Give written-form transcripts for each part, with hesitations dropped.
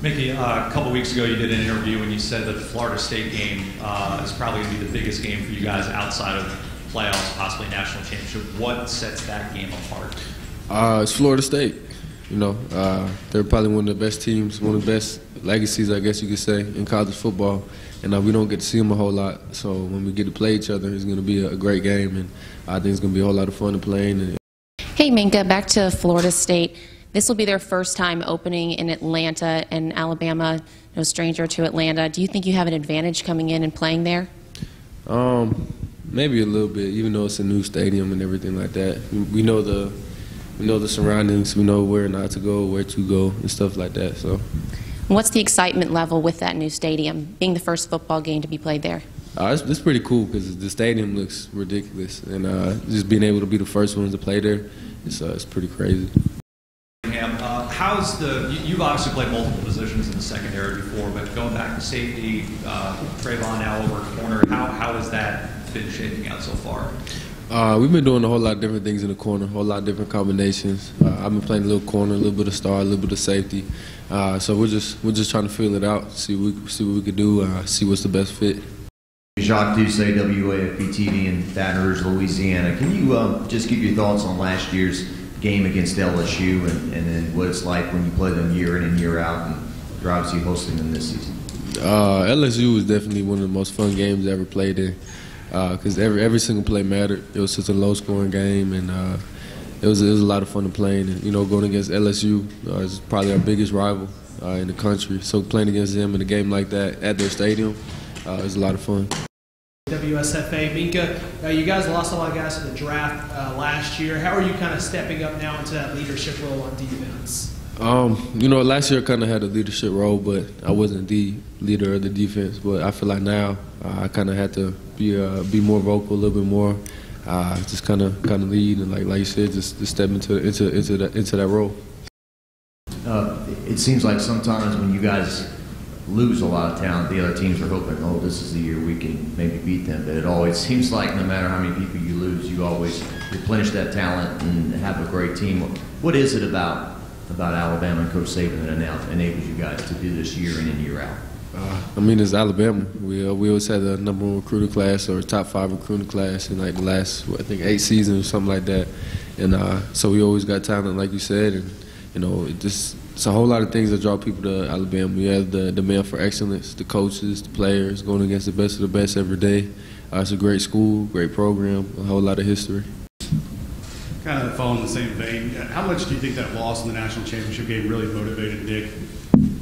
Mickey, a couple weeks ago you did an interview and you said that the Florida State game is probably going to be the biggest game for you guys outside of playoffs, possibly national championship. What sets that game apart? It's Florida State. You know, they're probably one of the best teams, one of the best legacies, I guess you could say, in college football. And we don't get to see them a whole lot. So when we get to play each other, it's going to be a great game. And I think it's going to be a whole lot of fun to play in. Hey, Minkah, back to Florida State. This will be their first time opening in Atlanta, and Alabama, no stranger to Atlanta. Do you think you have an advantage coming in and playing there? Maybe a little bit, even though it's a new stadium and everything like that. We know the surroundings. We know where not to go, where to go, and stuff like that. So, what's the excitement level with that new stadium, being the first football game to be played there? It's pretty cool because the stadium looks ridiculous, and just being able to be the first ones to play there, it's pretty crazy. You've obviously played multiple positions in the secondary before, but going back to safety, Trayvon now over corner, how has that been shaping out so far? We've been doing a whole lot of different things in the corner, a whole lot of different combinations. I've been playing a little corner, a little bit of star, a little bit of safety. So we're just trying to feel it out, see what we could do, see what's the best fit. Jacques Doucet, WAFB-TV in Baton Rouge, Louisiana. Can you just give your thoughts on last year's game against LSU and then what it's like when you play them year in and year out, and you're obviously hosting them this season? LSU was definitely one of the most fun games I ever played in because every single play mattered. It was such a low-scoring game, and it was a lot of fun to play. And you know, going against LSU is probably our biggest rival in the country. So playing against them in a game like that at their stadium is a lot of fun. WSFA. Minkah, you guys lost a lot of guys to the draft last year. How are you kind of stepping up now into that leadership role on defense? You know, last year I kind of had a leadership role, but I wasn't the leader of the defense. But I feel like now I kind of had to be more vocal, a little bit more, just kind of lead, and like you said, just step into that role. It seems like sometimes when you guys lose a lot of talent, the other teams are hoping, oh, this is the year we can maybe beat them. But it always seems like no matter how many people you lose, you always replenish that talent and have a great team. What is it about Alabama and Coach Saban that enables you guys to do this year in and year out? I mean, it's Alabama. We always had the #1 recruiting class or top 5 recruiting class in like the last, I think, 8 seasons or something like that. And so we always got talent, like you said, and you know, it's a whole lot of things that draw people to Alabama. We have the demand for excellence, the coaches, the players, going against the best of the best every day. It's a great school, great program, a whole lot of history. Kind of following the same vein, how much do you think that loss in the national championship game really motivated Nick?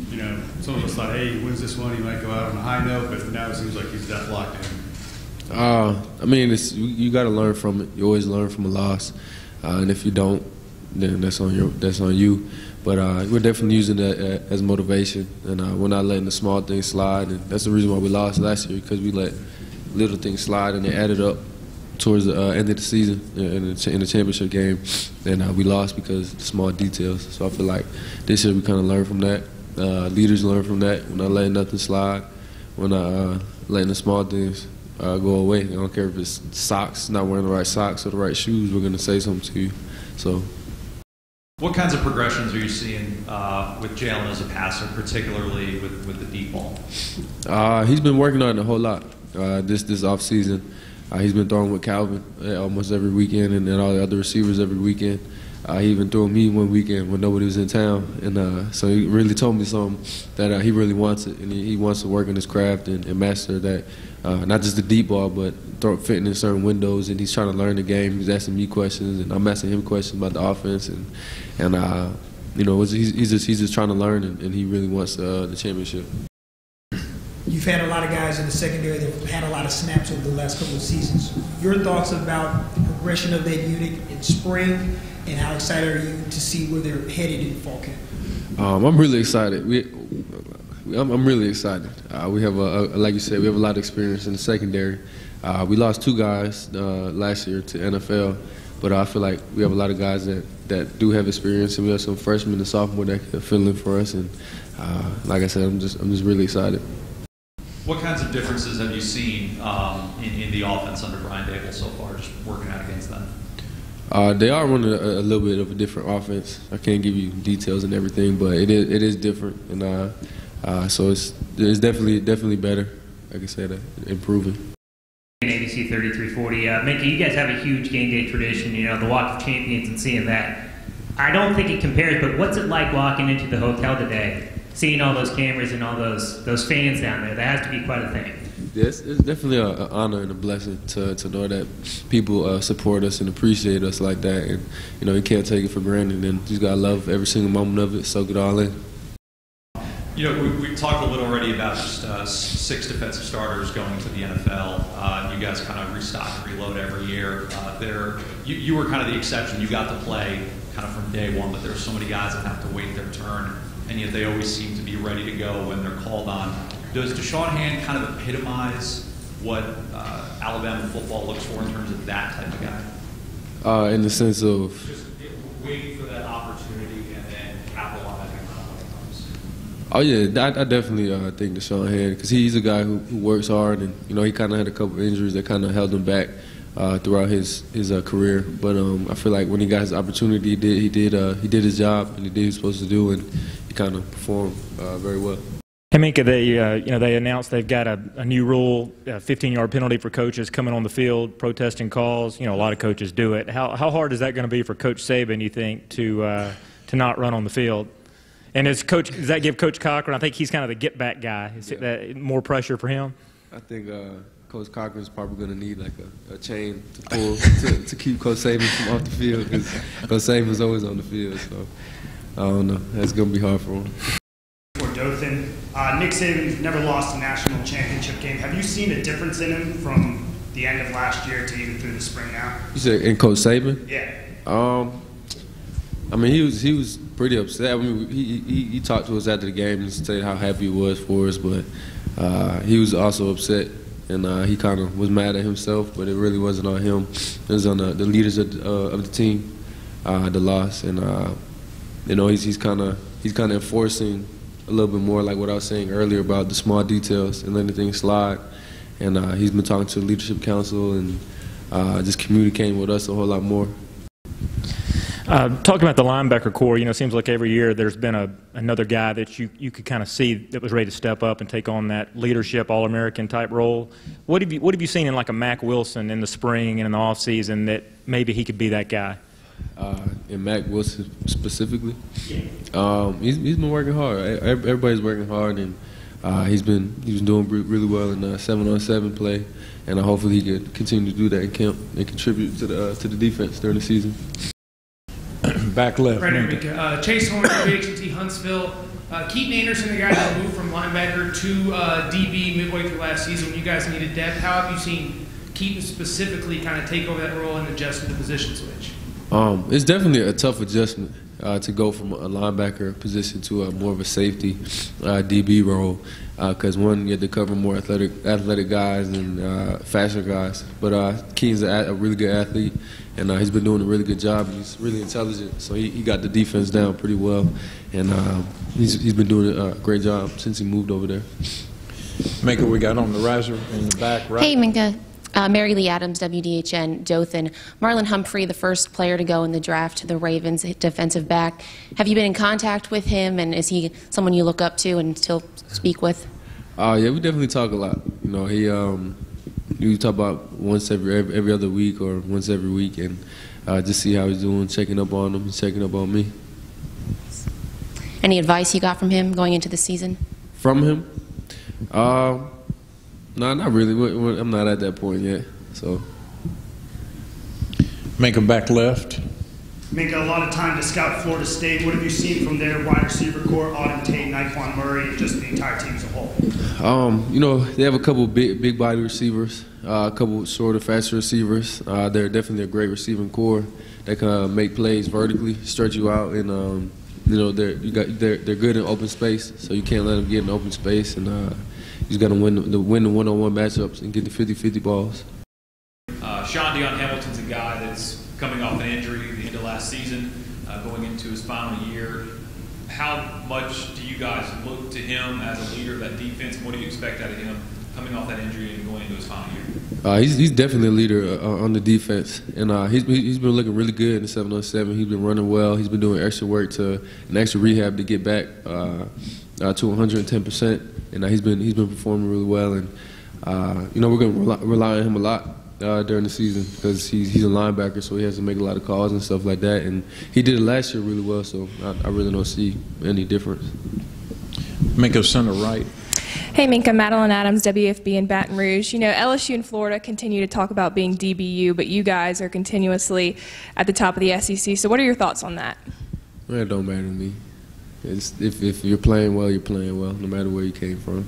You know, some of us thought, hey, he wins this one, he might go out on a high note, but now it seems like he's death locked in. I mean, you got to learn from it. You always learn from a loss, and if you don't, then that's on you. But we're definitely using that as motivation, and we're not letting the small things slide. And that's the reason why we lost last year, because we let little things slide, and they added up towards the end of the season in the championship game. And we lost because of the small details. So I feel like this year we kind of learn from that. Leaders learn from that. We're not letting nothing slide. We're not letting the small things go away. I don't care if it's socks, not wearing the right socks or the right shoes. We're going to say something to you. So. What kinds of progressions are you seeing with Jalen as a passer, particularly with the deep ball? He's been working on it a whole lot this off season. He's been throwing with Calvin almost every weekend, and then all the other receivers every weekend. He even threw me one weekend when nobody was in town, and so he really told me something that he really wants it, and he wants to work on his craft and master that, not just the deep ball, but fitting in certain windows. And he's trying to learn the game. He's asking me questions, and I'm asking him questions about the offense, and you know, he's just trying to learn, and he really wants the championship. You've had a lot of guys in the secondary that have had a lot of snaps over the last couple of seasons. Your thoughts about the progression of that unit in spring, and how excited are you to see where they're headed in fall camp? I'm really excited. I'm really excited. We have like you said, we have a lot of experience in the secondary. We lost 2 guys last year to NFL, but I feel like we have a lot of guys that do have experience, and we have some freshmen and sophomore that can fill in for us. And like I said, I'm just really excited. What kinds of differences have you seen in the offense under Brian Dable so far, just working out against them? They are running a little bit of a different offense. I can't give you details and everything, but it is different, and so it's definitely better. Like I said, improving. ABC 3340. Minkah, you guys have a huge game day tradition. You know, the Walk of Champions and seeing that. I don't think it compares, but what's it like walking into the hotel today, seeing all those cameras and all those fans down there? That has to be quite a thing. Yes, it's definitely an honor and a blessing to know that people support us and appreciate us like that, and you know, you can't take it for granted, and you just gotta love every single moment of it, soak it all in. You know, we talked a little already about just 6 defensive starters going to the NFL. You guys kind of restock and reload every year. You were kind of the exception. You got to play kind of from day one, but there's so many guys that have to wait their turn, and yet they always seem to be ready to go when they're called on. Does Deshaun Hand kind of epitomize what Alabama football looks for in terms of that type of guy? In the sense of just waiting for that opportunity and then capitalizing on it when it comes. Oh yeah, I definitely think Deshaun Hand, because he's a guy who works hard, and you know, he kind of had a couple injuries that kind of held him back throughout his career. But I feel like when he got his opportunity, he did his job, and he did what he was supposed to do, and he kind of performed very well. Hey, Minkah, they announced they've got a new rule, a 15-yard penalty for coaches coming on the field, protesting calls. You know, a lot of coaches do it. How hard is that going to be for Coach Saban, you think, to not run on the field? And does that give Coach Cochran, I think he's kind of the get-back guy, is that more pressure for him? I think Coach Cochran's probably going to need like a chain to pull to keep Coach Saban from off the field, because Coach Saban's always on the field. So I don't know. That's going to be hard for him. Dothan. Nick Saban never lost a national championship game. Have you seen a difference in him from the end of last year to even through the spring now? You said in Coach Saban? Yeah. I mean, he was pretty upset. I mean, he talked to us after the game and said how happy he was for us, but he was also upset, and he kind of was mad at himself, but it really wasn't on him. It was on the leaders of the team, the loss, and you know, he's kind of enforcing a little bit more, like what I was saying earlier about the small details and letting things slide. And he's been talking to the leadership council and just communicating with us a whole lot more. Talking about the linebacker core, you know, it seems like every year there's been another guy that you could kind of see that was ready to step up and take on that leadership All-American type role. What have you seen in like a Mack Wilson in the spring and in the offseason that maybe he could be that guy? In Mack Wilson specifically, he's been working hard. Everybody's working hard, and he's been doing really well in 7-on-7 play, and hopefully he can continue to do that in camp and contribute to the defense during the season. Back left. Right, Minkah. Chase Horn, HT Huntsville. Keaton Anderson, the guy that moved from linebacker to DB midway through last season when you guys needed depth. How have you seen Keaton specifically kind of take over that role and adjust to the position switch? It's definitely a tough adjustment to go from a linebacker position to a more of a safety DB role, because one, you have to cover more athletic guys and faster guys. But Keaton's a really good athlete, and he's been doing a really good job. He's really intelligent, so he got the defense down pretty well, and he's been doing a great job since he moved over there. Minkah, we got on the riser in the back, right? Hey, Minkah. Mary Lee Adams, WDHN, Dothan. Marlon Humphrey, the first player to go in the draft to the Ravens, defensive back. Have you been in contact with him, and is he someone you look up to and still speak with? Yeah, we definitely talk a lot. You know, we talk about once every other week or once every week, and just see how he's doing, checking up on him, and checking up on me. Any advice you got from him going into the season? From him? No, not really. I'm not at that point yet. So, Minkah, back left. Minkah, a lot of time to scout Florida State. What have you seen from their wide receiver core, Auden Tate, Naquan Murray, and just the entire team as a whole? You know, they have a couple big body receivers, a couple shorter, faster receivers. They're definitely a great receiving core that can make plays vertically, stretch you out, and you know, they're good in open space, so you can't let them get in open space, and you just got to win the one-on-one matchups and get the 50-50 balls. Sean Deion Hamilton's a guy that's coming off an injury at the end of last season, going into his final year. How much do you guys look to him as a leader of that defense, and what do you expect out of him coming off that injury and going into his final year? He's definitely a leader on the defense, and he's been looking really good in the 7-on-7. He's been running well. He's been doing extra work and extra rehab to get back to 110%, and he's been performing really well. And we're going to rely on him a lot during the season because he's a linebacker, so he has to make a lot of calls and stuff like that. And he did it last year really well, so I really don't see any difference. Minkah, center right. Hey, Minkah, Madeline Adams, WFB in Baton Rouge. You know, LSU and Florida continue to talk about being DBU, but you guys are continuously at the top of the SEC. So what are your thoughts on that? Well, it don't matter to me. If you're playing well, you're playing well, no matter where you came from.